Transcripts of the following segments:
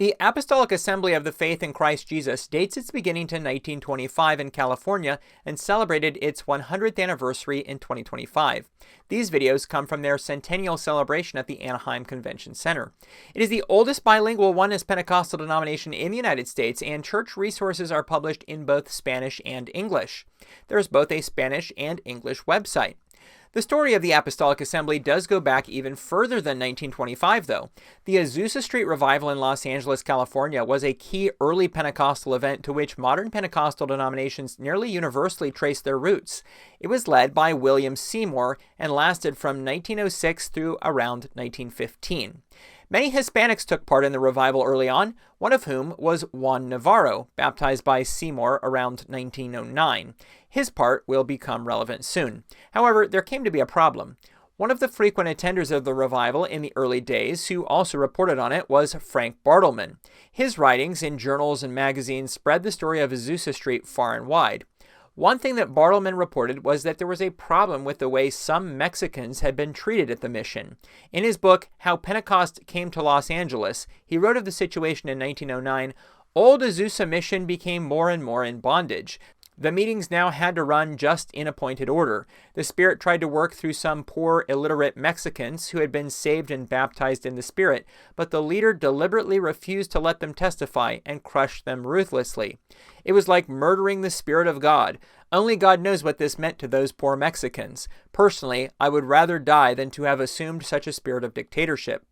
The Apostolic Assembly of the Faith in Christ Jesus dates its beginning to 1925 in California and celebrated its 100th anniversary in 2025. These videos come from their centennial celebration at the Anaheim Convention Center. It is the oldest bilingual Oneness Pentecostal denomination in the United States, and church resources are published in both Spanish and English. There is both a Spanish and English website. The story of the Apostolic Assembly does go back even further than 1925, though. The Azusa Street Revival in Los Angeles, California was a key early Pentecostal event to which modern Pentecostal denominations nearly universally trace their roots. It was led by William Seymour and lasted from 1906 through around 1915. Many Hispanics took part in the revival early on, one of whom was Juan Navarro, baptized by Seymour around 1909. His part will become relevant soon. However, there came to be a problem. One of the frequent attenders of the revival in the early days, who also reported on it, was Frank Bartleman. His writings in journals and magazines spread the story of Azusa Street far and wide. One thing that Bartleman reported was that there was a problem with the way some Mexicans had been treated at the mission. In his book, How Pentecost Came to Los Angeles, he wrote of the situation in 1909, "Old Azusa Mission became more and more in bondage. The meetings now had to run just in appointed order. The Spirit tried to work through some poor, illiterate Mexicans who had been saved and baptized in the Spirit, but the leader deliberately refused to let them testify and crushed them ruthlessly. It was like murdering the Spirit of God. Only God knows what this meant to those poor Mexicans. Personally, I would rather die than to have assumed such a spirit of dictatorship."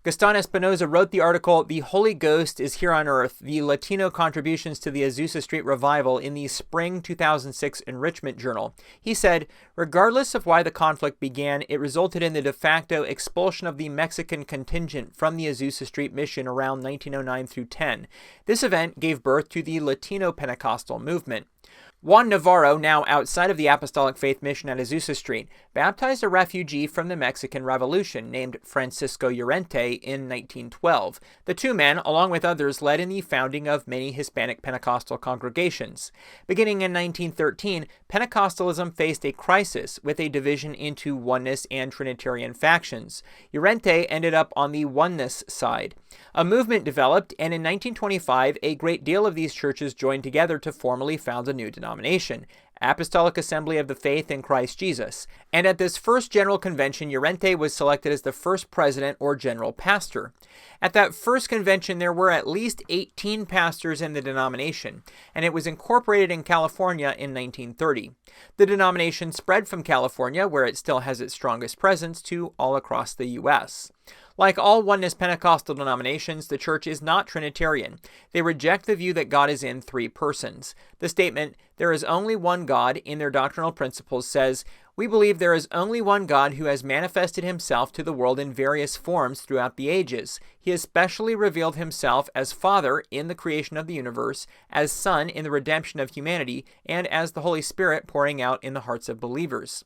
Gaston Espinosa wrote the article, "The Holy Ghost is Here on Earth, the Latino Contributions to the Azusa Street Revival" in the Spring 2006 Enrichment Journal. He said, "Regardless of why the conflict began, it resulted in the de facto expulsion of the Mexican contingent from the Azusa Street mission around 1909 through 10. This event gave birth to the Latino Pentecostal movement." Juan Navarro, now outside of the Apostolic Faith Mission at Azusa Street, baptized a refugee from the Mexican Revolution named Francisco Llorente in 1912. The two men, along with others, led in the founding of many Hispanic Pentecostal congregations. Beginning in 1913, Pentecostalism faced a crisis with a division into Oneness and Trinitarian factions. Llorente ended up on the Oneness side. A movement developed, and in 1925, a great deal of these churches joined together to formally found a new denomination, Apostolic Assembly of the Faith in Christ Jesus. And at this first general convention, Llorente was selected as the first president or general pastor. At that first convention, there were at least 18 pastors in the denomination, and it was incorporated in California in 1930. The denomination spread from California, where it still has its strongest presence, to all across the U.S. Like all Oneness Pentecostal denominations, the church is not Trinitarian. They reject the view that God is in three persons. The statement, "There is only one God," in their doctrinal principles says, "We believe there is only one God who has manifested himself to the world in various forms throughout the ages. He especially revealed himself as Father in the creation of the universe, as Son in the redemption of humanity, and as the Holy Spirit pouring out in the hearts of believers."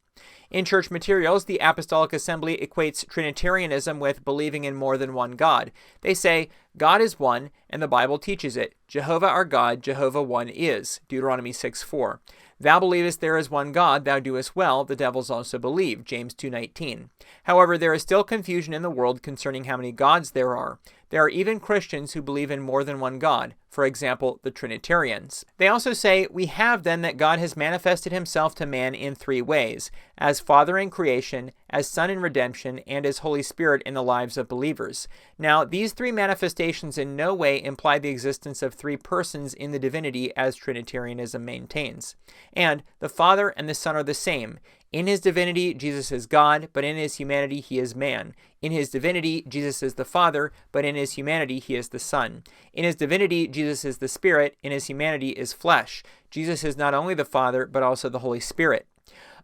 In church materials, the Apostolic Assembly equates Trinitarianism with believing in more than one God. They say, God is one, and the Bible teaches it. Jehovah our God, Jehovah one is. Deuteronomy 6:4. Thou believest there is one God, thou doest well, the devils also believe. James 2:19. However, there is still confusion in the world concerning how many gods there are. There are even Christians who believe in more than one God, for example, the Trinitarians. They also say, "We have then that God has manifested himself to man in three ways, as Father in creation, as Son in redemption, and as Holy Spirit in the lives of believers." Now, these three manifestations in no way imply the existence of three persons in the divinity as Trinitarianism maintains. And the Father and the Son are the same. In his divinity, Jesus is God, but in his humanity, he is man. In his divinity, Jesus is the Father, but in his humanity, he is the Son. In his divinity, Jesus is the Spirit, in his humanity is flesh. Jesus is not only the Father, but also the Holy Spirit.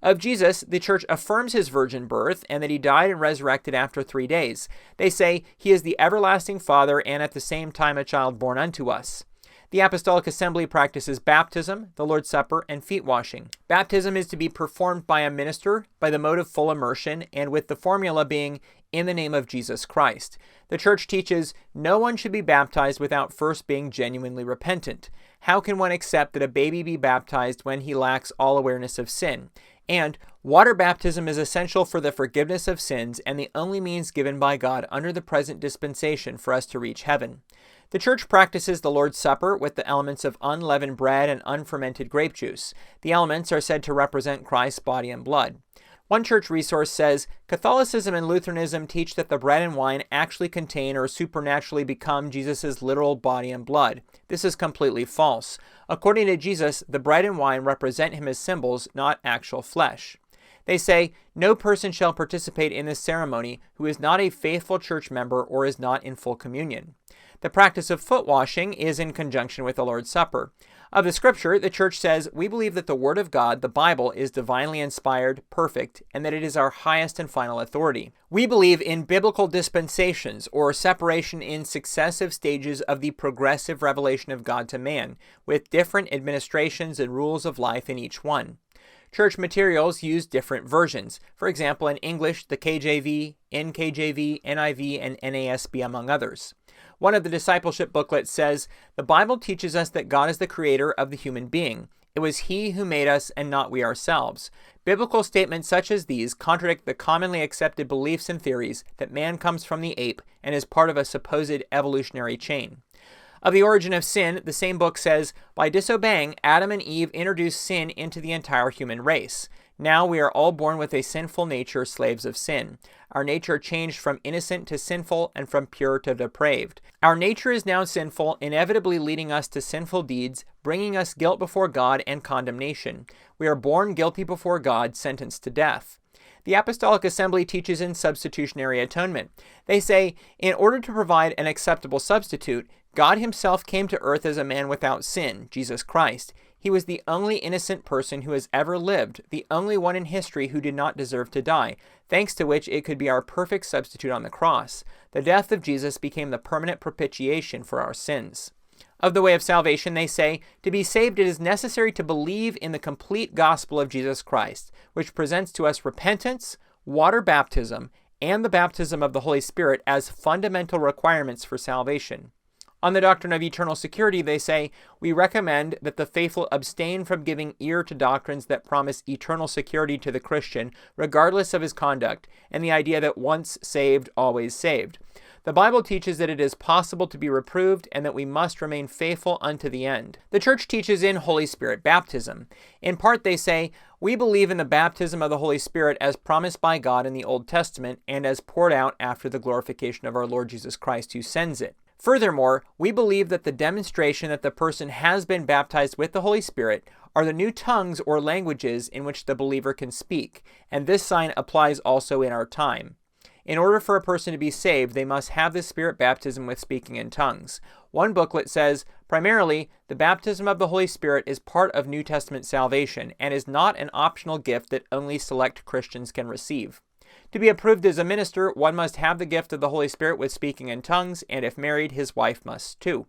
Of Jesus, the church affirms his virgin birth and that he died and resurrected after 3 days. They say he is the everlasting Father and at the same time a child born unto us. The Apostolic Assembly practices baptism, the Lord's Supper, and feet washing. Baptism is to be performed by a minister by the mode of full immersion and with the formula being, "In the name of Jesus Christ." The church teaches no one should be baptized without first being genuinely repentant. How can one accept that a baby be baptized when he lacks all awareness of sin? And water baptism is essential for the forgiveness of sins and the only means given by God under the present dispensation for us to reach heaven. The Church practices the Lord's Supper with the elements of unleavened bread and unfermented grape juice. The elements are said to represent Christ's body and blood. One church resource says, Catholicism and Lutheranism teach that the bread and wine actually contain or supernaturally become Jesus' literal body and blood. This is completely false. According to Jesus, the bread and wine represent him as symbols, not actual flesh. They say, no person shall participate in this ceremony who is not a faithful church member or is not in full communion. The practice of foot washing is in conjunction with the Lord's Supper. Of the Scripture, the Church says, we believe that the Word of God, the Bible, is divinely inspired, perfect, and that it is our highest and final authority. We believe in biblical dispensations, or separation in successive stages of the progressive revelation of God to man, with different administrations and rules of life in each one. Church materials use different versions. For example, in English, the KJV, NKJV, NIV, and NASB, among others. One of the discipleship booklets says, the Bible teaches us that God is the creator of the human being. It was he who made us and not we ourselves. Biblical statements such as these contradict the commonly accepted beliefs and theories that man comes from the ape and is part of a supposed evolutionary chain. Of the origin of sin, the same book says, by disobeying, Adam and Eve introduced sin into the entire human race. Now we are all born with a sinful nature, slaves of sin. Our nature changed from innocent to sinful and from pure to depraved. Our nature is now sinful, inevitably leading us to sinful deeds, bringing us guilt before God and condemnation. We are born guilty before God, sentenced to death. The Apostolic Assembly teaches in substitutionary atonement. They say, in order to provide an acceptable substitute, God himself came to earth as a man without sin, Jesus Christ. He was the only innocent person who has ever lived, the only one in history who did not deserve to die, thanks to which it could be our perfect substitute on the cross. The death of Jesus became the permanent propitiation for our sins. Of the way of salvation, they say, to be saved it is necessary to believe in the complete gospel of Jesus Christ, which presents to us repentance, water baptism, and the baptism of the Holy Spirit as fundamental requirements for salvation. On the doctrine of eternal security, they say, we recommend that the faithful abstain from giving ear to doctrines that promise eternal security to the Christian, regardless of his conduct, and the idea that once saved, always saved. The Bible teaches that it is possible to be reproved and that we must remain faithful unto the end. The Church teaches in Holy Spirit baptism. In part, they say, we believe in the baptism of the Holy Spirit as promised by God in the Old Testament and as poured out after the glorification of our Lord Jesus Christ who sends it. Furthermore, we believe that the demonstration that the person has been baptized with the Holy Spirit are the new tongues or languages in which the believer can speak, and this sign applies also in our time. In order for a person to be saved, they must have the Spirit baptism with speaking in tongues. One booklet says, primarily, the baptism of the Holy Spirit is part of New Testament salvation and is not an optional gift that only select Christians can receive. To be approved as a minister, one must have the gift of the Holy Spirit with speaking in tongues, and if married, his wife must too.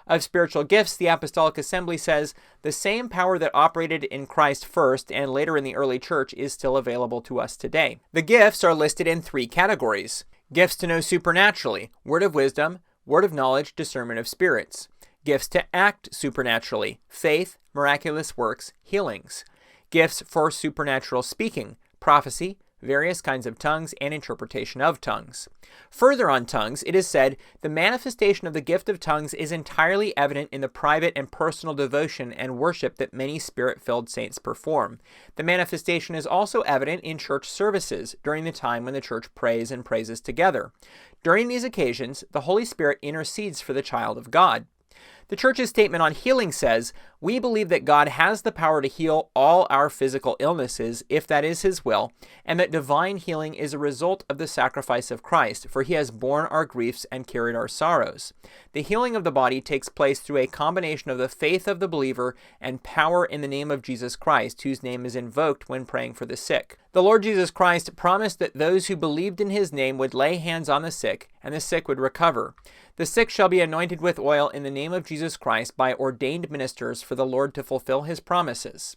Of spiritual gifts, the Apostolic Assembly says, the same power that operated in Christ first and later in the early church is still available to us today. The gifts are listed in 3 categories. Gifts to know supernaturally, word of wisdom, word of knowledge, discernment of spirits. Gifts to act supernaturally, faith, miraculous works, healings. Gifts for supernatural speaking, prophecy, various kinds of tongues, and interpretation of tongues. Further on tongues, it is said, the manifestation of the gift of tongues is entirely evident in the private and personal devotion and worship that many Spirit-filled saints perform. The manifestation is also evident in church services during the time when the church prays and praises together. During these occasions, the Holy Spirit intercedes for the child of God. The Church's statement on healing says, we believe that God has the power to heal all our physical illnesses, if that is his will, and that divine healing is a result of the sacrifice of Christ, for he has borne our griefs and carried our sorrows. The healing of the body takes place through a combination of the faith of the believer and power in the name of Jesus Christ, whose name is invoked when praying for the sick. The Lord Jesus Christ promised that those who believed in his name would lay hands on the sick, and the sick would recover. The sick shall be anointed with oil in the name of Jesus Christ by ordained ministers for the Lord to fulfill his promises.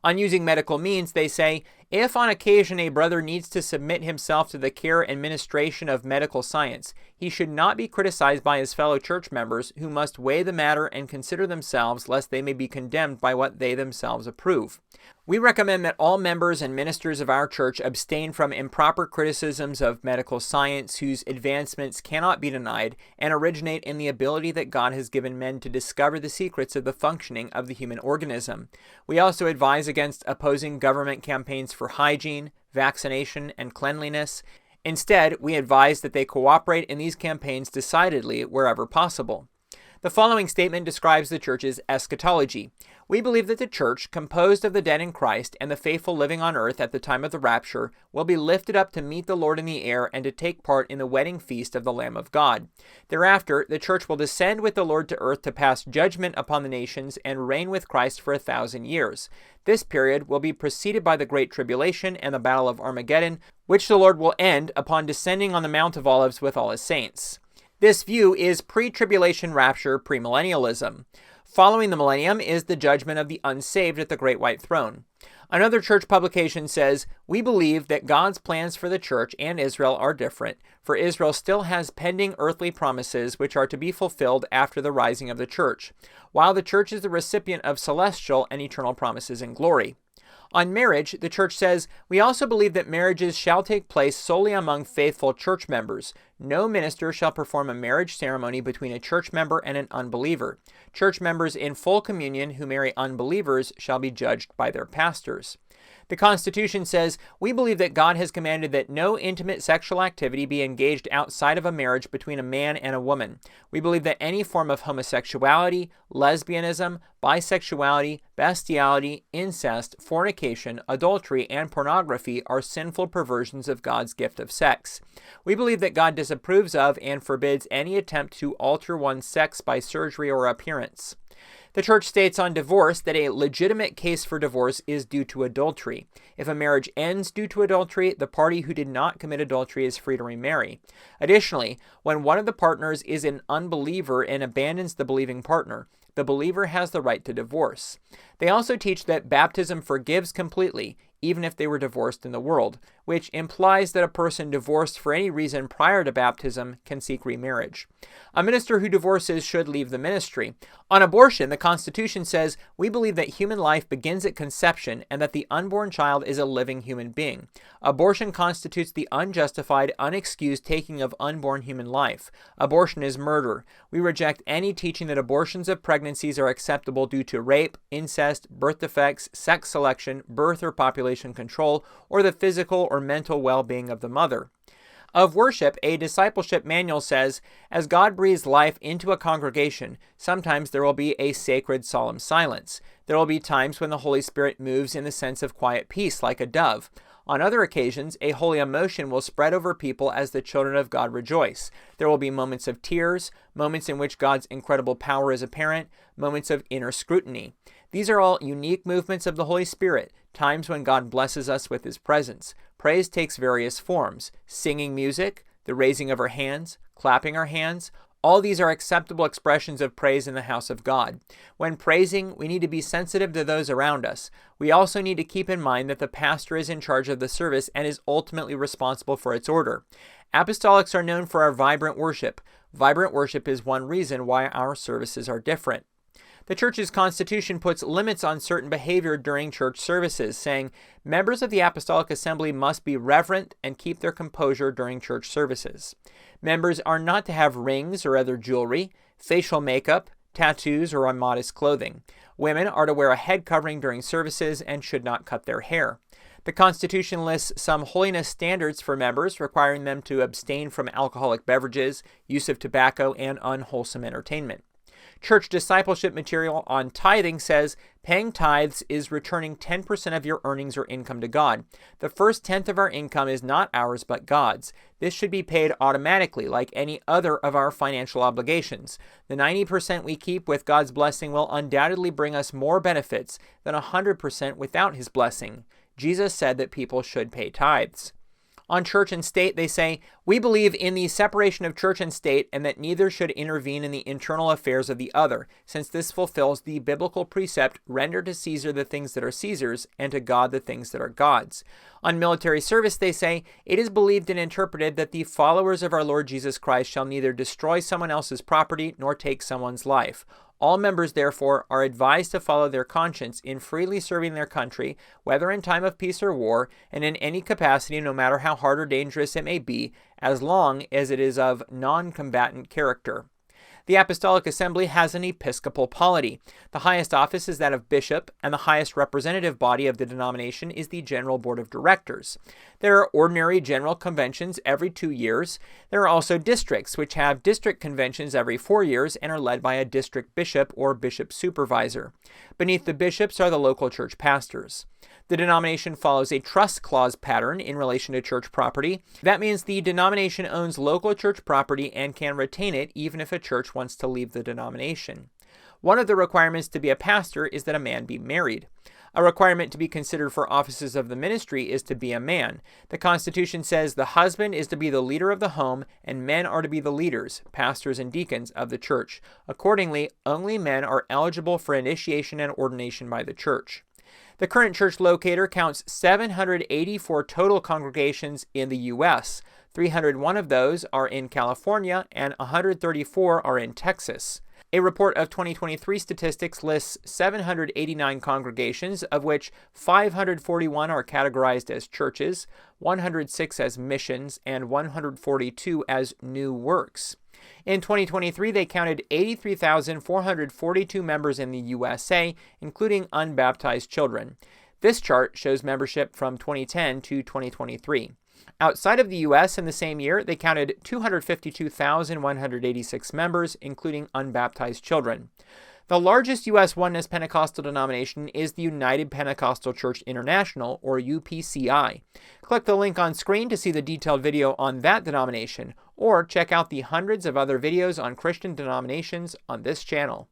On using medical means, they say, If on occasion a brother needs to submit himself to the care and ministration of medical science, he should not be criticized by his fellow church members, who must weigh the matter and consider themselves, lest they may be condemned by what they themselves approve. We recommend that all members and ministers of our church abstain from improper criticisms of medical science whose advancements cannot be denied and originate in the ability that God has given men to discover the secrets of the functioning of the human organism. We also advise against opposing government campaigns for hygiene, vaccination, and cleanliness. Instead, we advise that they cooperate in these campaigns decidedly wherever possible. The following statement describes the church's eschatology. We believe that the church, composed of the dead in Christ and the faithful living on earth at the time of the rapture, will be lifted up to meet the Lord in the air and to take part in the wedding feast of the Lamb of God. Thereafter, the church will descend with the Lord to earth to pass judgment upon the nations and reign with Christ for 1,000 years. This period will be preceded by the Great Tribulation and the Battle of Armageddon, which the Lord will end upon descending on the Mount of Olives with all his saints. This view is pre-tribulation rapture premillennialism. Following the millennium is the judgment of the unsaved at the Great White Throne. Another church publication says, "We believe that God's plans for the church and Israel are different, for Israel still has pending earthly promises which are to be fulfilled after the rising of the church, while the church is the recipient of celestial and eternal promises in glory." On marriage, the church says, "We also believe that marriages shall take place solely among faithful church members. No minister shall perform a marriage ceremony between a church member and an unbeliever. Church members in full communion who marry unbelievers shall be judged by their pastors." The Constitution says, "We believe that God has commanded that no intimate sexual activity be engaged outside of a marriage between a man and a woman. We believe that any form of homosexuality, lesbianism, bisexuality, bestiality, incest, fornication, adultery, and pornography are sinful perversions of God's gift of sex. We believe that God disapproves of and forbids any attempt to alter one's sex by surgery or appearance." The church states on divorce that a legitimate case for divorce is due to adultery. If a marriage ends due to adultery, the party who did not commit adultery is free to remarry. Additionally, when one of the partners is an unbeliever and abandons the believing partner, the believer has the right to divorce. They also teach that baptism forgives completely, even if they were divorced in the world, which implies that a person divorced for any reason prior to baptism can seek remarriage. A minister who divorces should leave the ministry. On abortion, the Constitution says, "We believe that human life begins at conception and that the unborn child is a living human being. Abortion constitutes the unjustified, unexcused taking of unborn human life. Abortion is murder. We reject any teaching that abortions of pregnancies are acceptable due to rape, incest, birth defects, sex selection, birth or population control, or the physical or mental well-being of the mother." Of worship, a discipleship manual says, "As God breathes life into a congregation, sometimes there will be a sacred solemn silence. There will be times when the Holy Spirit moves in the sense of quiet peace like a dove. On other occasions, a holy emotion will spread over people as the children of God rejoice. There will be moments of tears, moments in which God's incredible power is apparent, moments of inner scrutiny. These are all unique movements of the Holy Spirit, times when God blesses us with his presence. Praise takes various forms: singing music, the raising of our hands, clapping our hands. All these are acceptable expressions of praise in the house of God. When praising, we need to be sensitive to those around us. We also need to keep in mind that the pastor is in charge of the service and is ultimately responsible for its order. Apostolics are known for our vibrant worship. Vibrant worship is one reason why our services are different. The church's constitution puts limits on certain behavior during church services, saying members of the Apostolic Assembly must be reverent and keep their composure during church services. Members are not to have rings or other jewelry, facial makeup, tattoos, or immodest clothing. Women are to wear a head covering during services and should not cut their hair. The Constitution lists some holiness standards for members, requiring them to abstain from alcoholic beverages, use of tobacco, and unwholesome entertainment. Church discipleship material on tithing says, "Paying tithes is returning 10% of your earnings or income to God. The first tenth of our income is not ours but God's. This should be paid automatically like any other of our financial obligations. The 90% we keep with God's blessing will undoubtedly bring us more benefits than 100% without his blessing. Jesus said that people should pay tithes." On church and state, they say, "We believe in the separation of church and state and that neither should intervene in the internal affairs of the other, since this fulfills the biblical precept, 'Render to Caesar the things that are Caesar's, and to God the things that are God's.'" On military service, they say, "It is believed and interpreted that the followers of our Lord Jesus Christ shall neither destroy someone else's property nor take someone's life. All members, therefore, are advised to follow their conscience in freely serving their country, whether in time of peace or war, and in any capacity, no matter how hard or dangerous it may be, as long as it is of non-combatant character." The Apostolic Assembly has an episcopal polity. The highest office is that of bishop, and the highest representative body of the denomination is the General Board of Directors. There are ordinary general conventions every 2 years. There are also districts, which have district conventions every 4 years and are led by a district bishop or bishop supervisor. Beneath the bishops are the local church pastors. The denomination follows a trust clause pattern in relation to church property. That means the denomination owns local church property and can retain it even if a church wants to leave the denomination. One of the requirements to be a pastor is that a man be married. A requirement to be considered for offices of the ministry is to be a man. The Constitution says the husband is to be the leader of the home and men are to be the leaders, pastors and deacons, of the church. Accordingly, only men are eligible for initiation and ordination by the church. The current church locator counts 784 total congregations in the U.S. 301 of those are in California and 134 are in Texas. A report of 2023 statistics lists 789 congregations, of which 541 are categorized as churches, 106 as missions, and 142 as new works. In 2023, they counted 83,442 members in the USA, including unbaptized children. This chart shows membership from 2010 to 2023. Outside of the U.S. in the same year, they counted 252,186 members, including unbaptized children. The largest U.S. Oneness Pentecostal denomination is the United Pentecostal Church International, or UPCI. Click the link on screen to see the detailed video on that denomination, or check out the hundreds of other videos on Christian denominations on this channel.